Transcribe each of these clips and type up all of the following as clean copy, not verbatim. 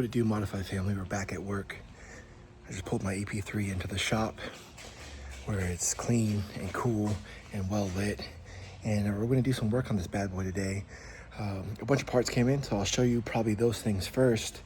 it do, Modified family? We're back at work. I just pulled my EP3 into the shop where it's clean and cool and well lit. And we're gonna do some work on this bad boy today. A bunch of parts came in, so I'll show you probably those things first.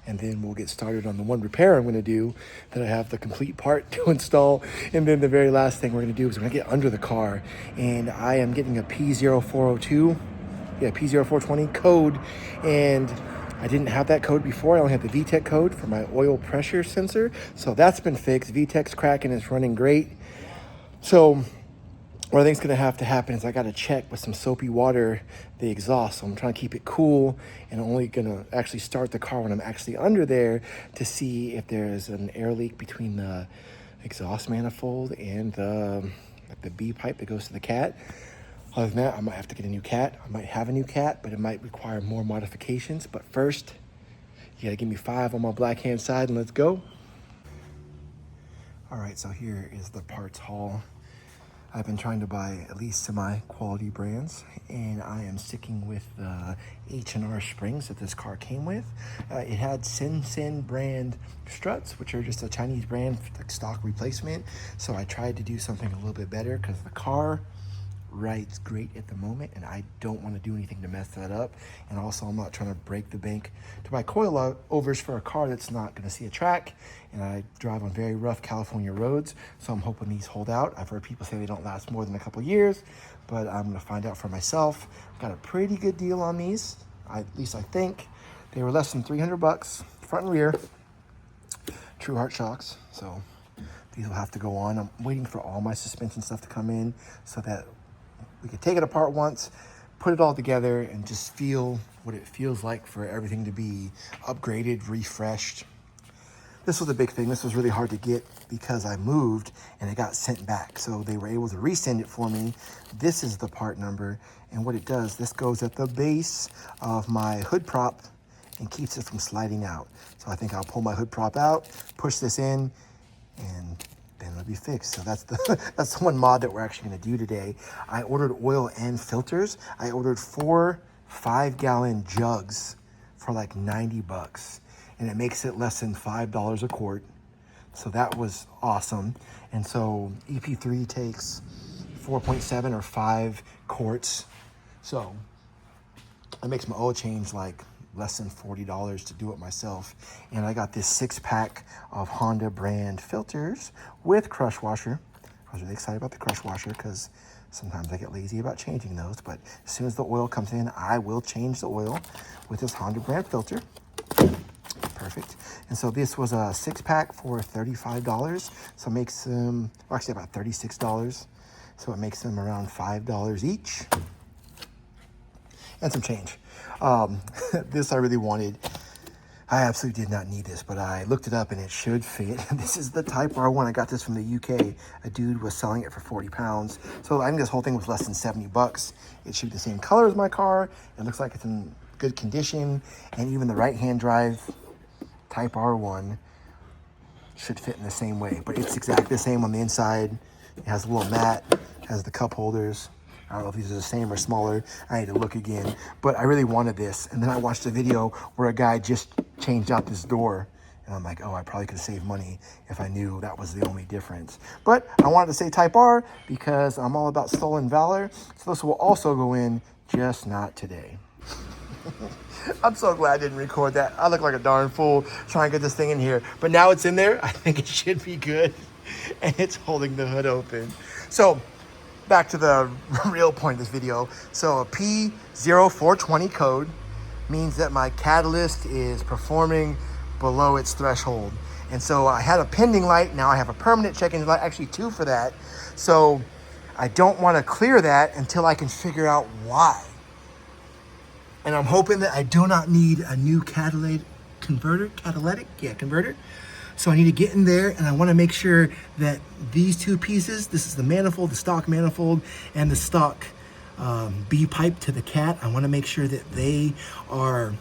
And then we'll get started on the one repair I'm gonna do that I have the complete part to install. And then the very last thing we're gonna do is we're gonna get under the car. And I am getting a p0402, p0420 code. And I didn't have that code before. I only had the VTEC code for my oil pressure sensor. So that's been fixed. VTEC's cracking, it's running great. So what I think is gonna have to happen is I gotta check with some soapy water the exhaust. So I'm trying to keep it cool and only gonna actually start the car when I'm actually under there to see if there's an air leak between the exhaust manifold and the B pipe that goes to the cat. Other than that, I might have to get a new cat. I might have a new cat, but it might require more modifications. But first, you gotta give me 5 on my black hand side and let's go. All right, so here is the parts haul. I've been trying to buy at least semi-quality brands, and I am sticking with the H&R springs that this car came with. It had Sin brand struts, which are just a Chinese brand, like stock replacement. So I tried to do something a little bit better because the car rides great at the moment, and I don't want to do anything to mess that up. And also, I'm not trying to break the bank to buy coilovers for a car that's not going to see a track. And I drive on very rough California roads, so I'm hoping these hold out. I've heard people say they don't last more than a couple years, but I'm going to find out for myself. Got a pretty good deal on these, at least I think. They were less than 300 bucks, front and rear, true heart shocks. So these will have to go on. I'm waiting for all my suspension stuff to come in so that we could take it apart once, put it all together, and just feel what it feels like for everything to be upgraded, refreshed. This was a big thing. This was really hard to get because I moved and it got sent back. So they were able to resend it for me. This is the part number. And what it does, this goes at the base of my hood prop and keeps it from sliding out. So I think I'll pull my hood prop out, push this in, and then it'll be fixed. So that's the one mod that we're actually gonna do today. I ordered oil and filters. I ordered 4 5-gallon jugs for like 90 bucks. And it makes it less than $5 a quart. So that was awesome. And so EP3 takes 4.7 or 5 quarts. So it makes my oil change like less than $40 to do it myself. And I got this 6-pack of Honda brand filters with crush washer. I was really excited about the crush washer because sometimes I get lazy about changing those, but as soon as the oil comes in, I will change the oil with this Honda brand filter. Perfect. And so this was a 6-pack for $35. So it makes them, or actually about $36. So it makes them around $5 each. And some change. This I really wanted. I absolutely did not need this, but I looked it up and it should fit. This is the Type R one. I got this from the UK. A dude was selling it for 40 pounds. So I think this whole thing was less than 70 bucks. It should be the same color as my car. It looks like it's in good condition. And even the right-hand drive Type R1 should fit in the same way. But it's exactly the same on the inside. It has a little mat, has the cup holders. I don't know if these are the same or smaller. I need to look again. But I really wanted this. And then I watched a video where a guy just changed out this door. And I'm like, oh, I probably could save money if I knew that was the only difference. But I wanted to say Type R because I'm all about stolen valor. So this will also go in, just not today. I'm so glad I didn't record that. I look like a darn fool trying to get this thing in here. But now it's in there. I think it should be good. And it's holding the hood open. So back to the real point of this video. So a p0420 code means that my catalyst is performing below its threshold. And so I had a pending light. Now I have a permanent check engine light, actually 2 for that. So I don't want to clear that until I can figure out why. And I'm hoping that I do not need a new catalytic converter. So I need to get in there, and I want to make sure that these 2 pieces, this is the manifold, the stock manifold, and the stock B pipe to the cat. I want to make sure that they are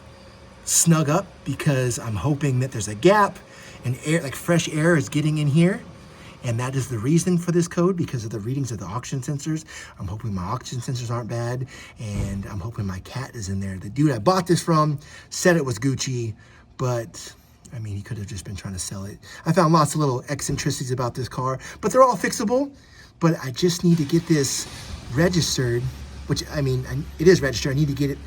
snug up because I'm hoping that there's a gap and air, like fresh air is getting in here. And that is the reason for this code, because of the readings of the oxygen sensors. I'm hoping my oxygen sensors aren't bad, and I'm hoping my cat is in there. The dude I bought this from said it was Gucci, but I mean, he could have just been trying to sell it. I found lots of little eccentricities about this car, but they're all fixable. But I just need to get this registered, which, I mean, it is registered. I need to get it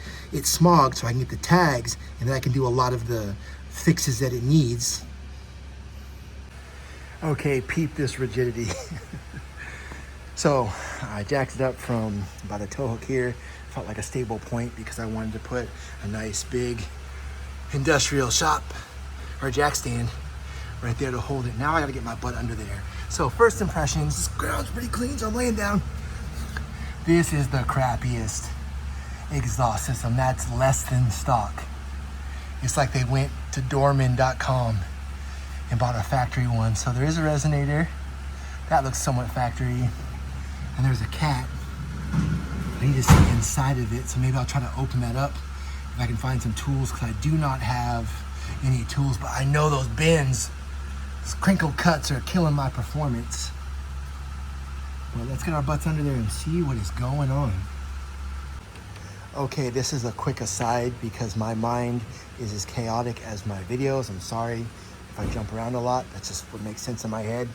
smogged so I can get the tags, and then I can do a lot of the fixes that it needs. Okay, peep this rigidity. So I jacked it up from about a tow hook here. Felt like a stable point because I wanted to put a nice big industrial shop or jack stand right there to hold it. Now I gotta get my butt under there. So first impressions, this ground's pretty clean, so I'm laying down. This is the crappiest exhaust system. That's less than stock. It's like they went to Dorman.com and bought a factory one. So there is a resonator. That looks somewhat factory. And there's a cat. I need to see inside of it, so maybe I'll try to open that up if I can find some tools, because I do not have any tools, but I know those bends, those crinkle cuts are killing my performance. Well, let's get our butts under there and see what is going on. Okay, this is a quick aside because my mind is as chaotic as my videos. I'm sorry if I jump around a lot. That's just what makes sense in my head.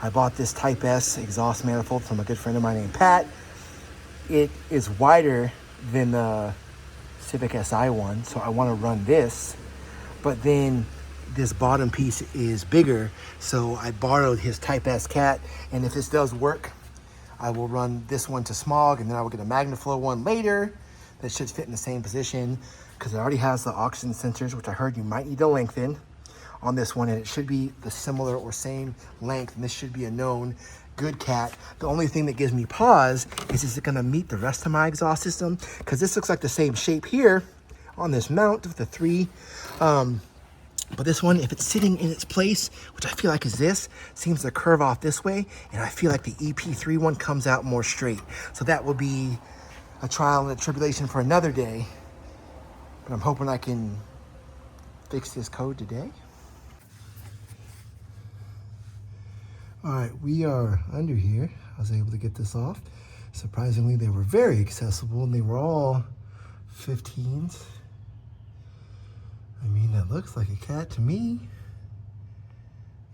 I bought this Type S exhaust manifold from a good friend of mine named Pat. It is wider than the Civic Si one, so I want to run this, but then this bottom piece is bigger, so I borrowed his Type S cat, and if this does work, I will run this one to smog, and then I will get a MagnaFlow one later that should fit in the same position, because it already has the oxygen sensors, which I heard you might need to lengthen on this one, and it should be the similar or same length, and this should be a known good cat. The only thing that gives me pause is it gonna meet the rest of my exhaust system? Because this looks like the same shape here on this mount with the three. But this one, if it's sitting in its place, which I feel like is this, seems to curve off this way, and I feel like the EP3 one comes out more straight. So that will be a trial and a tribulation for another day. But I'm hoping I can fix this code today. All right, we are under here. I was able to get this off. Surprisingly, they were very accessible, and they were all 15s. I mean, that looks like a cat to me.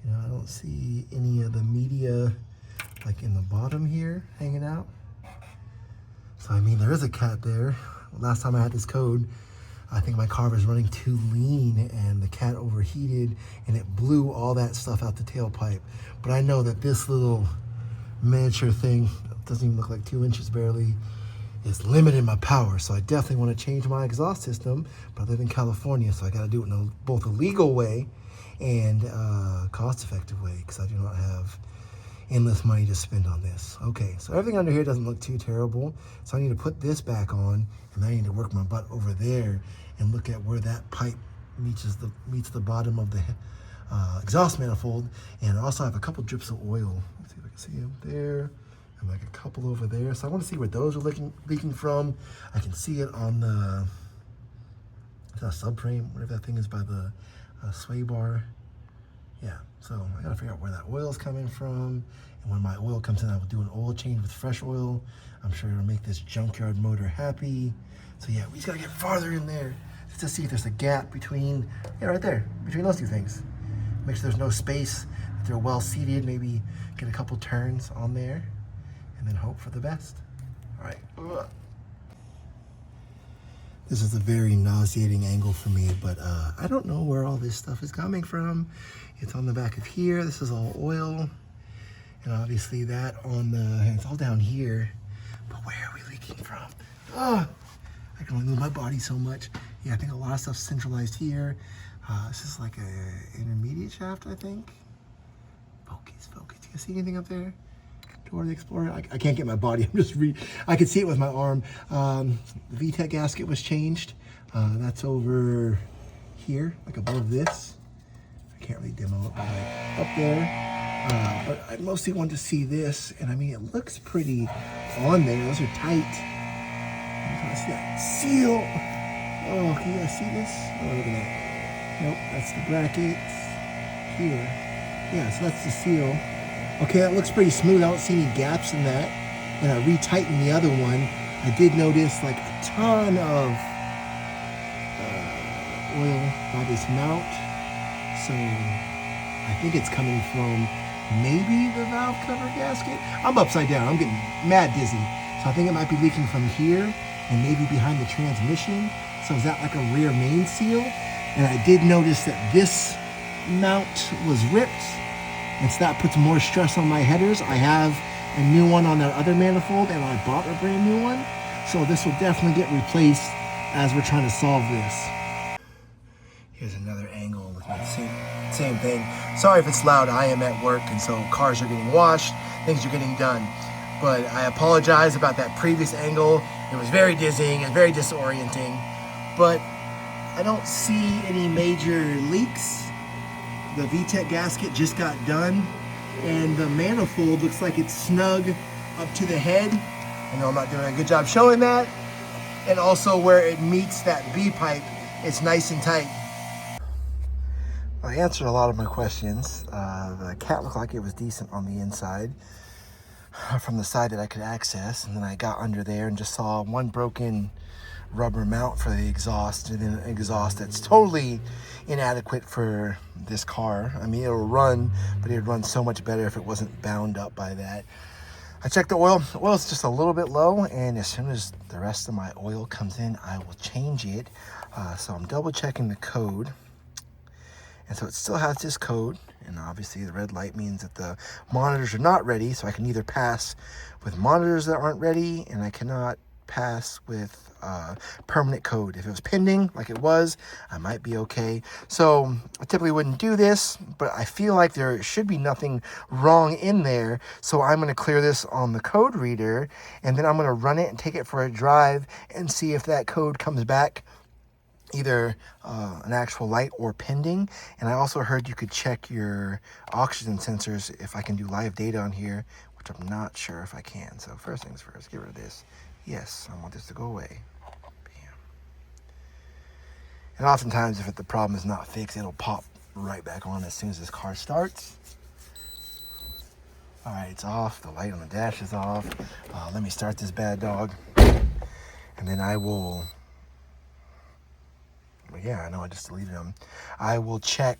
You know, I don't see any of the media like in the bottom here hanging out. So, I mean, there is a cat there. Last time I had this code, I think my car was running too lean and the cat overheated and it blew all that stuff out the tailpipe. But I know that this little miniature thing, doesn't even look like 2 inches barely, is limiting my power. So I definitely want to change my exhaust system, but I live in California, so I got to do it in both a legal way and cost-effective way, because I do not have endless money to spend on this. Okay, so everything under here doesn't look too terrible. So I need to put this back on, and I need to work my butt over there and look at where that pipe meets the bottom of the exhaust manifold. And I also have a couple drips of oil. Let's see if I can see them there, and like a couple over there. So I want to see where those are leaking from. I can see it on the subframe, whatever that thing is by the sway bar. Yeah, so I gotta figure out where that oil is coming from. And when my oil comes in, I will do an oil change with fresh oil. I'm sure it'll make this junkyard motor happy. So yeah, we just gotta get farther in there just to see if there's a gap between, yeah, right there, between those two things. Make sure there's no space, that they're well seated, maybe get a couple turns on there, and then hope for the best. All right. This is a very nauseating angle for me, but I don't know where all this stuff is coming from. It's on the back of here. This is all oil. And obviously that on the, it's all down here. But where are we leaking from? Oh, I can only move my body so much. Yeah, I think a lot of stuff's centralized here. This is like a intermediate shaft, I think. Focus, focus. Do you see anything up there? Door the Explorer. I can't get my body. I'm just I can see it with my arm. The VTEC gasket was changed. That's over here, like above this. I can't really demo it, but like up there. But I mostly want to see this, and I mean, it looks pretty on there. Those are tight. I see that seal. Oh, can you guys see this? Oh, look at that. Nope, that's the brackets here. Yeah, so that's the seal. Okay, that looks pretty smooth. I don't see any gaps in that. When I retightened the other one, I did notice like a ton of oil by this mount. So I think it's coming from maybe the valve cover gasket. I'm upside down. I'm getting mad dizzy. So I think it might be leaking from here and maybe behind the transmission. So is that like a rear main seal? And I did notice that this mount was ripped. And so that puts more stress on my headers. I have a new one on that other manifold and I bought a brand new one. So this will definitely get replaced as we're trying to solve this. Here's another angle with the same thing. Sorry if it's loud, I am at work and so cars are getting washed, things are getting done. But I apologize about that previous angle. It was very dizzying and very disorienting. But I don't see any major leaks. The VTEC gasket just got done and the manifold looks like it's snug up to the head. I know I'm not doing a good job showing that. And also where it meets that B pipe, it's nice and tight. I answered a lot of my questions. The cat looked like it was decent on the inside from the side that I could access. And then I got under there and just saw one broken rubber mount for the exhaust, and then an exhaust that's totally inadequate for this car. I mean, it'll run, but it would run so much better if it wasn't bound up by that. I checked the oil. The oil's just a little bit low, and as soon as the rest of my oil comes in, I will change it. So I'm double checking the code. And so it still has this code, and obviously the red light means that the monitors are not ready, so I can either pass with monitors that aren't ready, and I cannot pass with permanent code. If it was pending, like it was, I might be okay. So I typically wouldn't do this, but I feel like there should be nothing wrong in there, so I'm going to clear this on the code reader, and then I'm going to run it and take it for a drive and see if that code comes back either an actual light or pending. And I also heard you could check your oxygen sensors if I can do live data on here, which I'm not sure if I can. So first things first, get rid of this. Yes, I want this to go away. Bam. And oftentimes if the problem is not fixed, it'll pop right back on as soon as this car starts. All right, it's off. The light on the dash is off. Let me start this bad dog. And then I will... Yeah, I know I just deleted them. I will check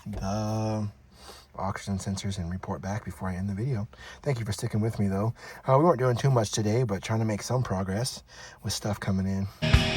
the oxygen sensors and report back before I end the video. Thank you for sticking with me though. We weren't doing too much today, but trying to make some progress with stuff coming in.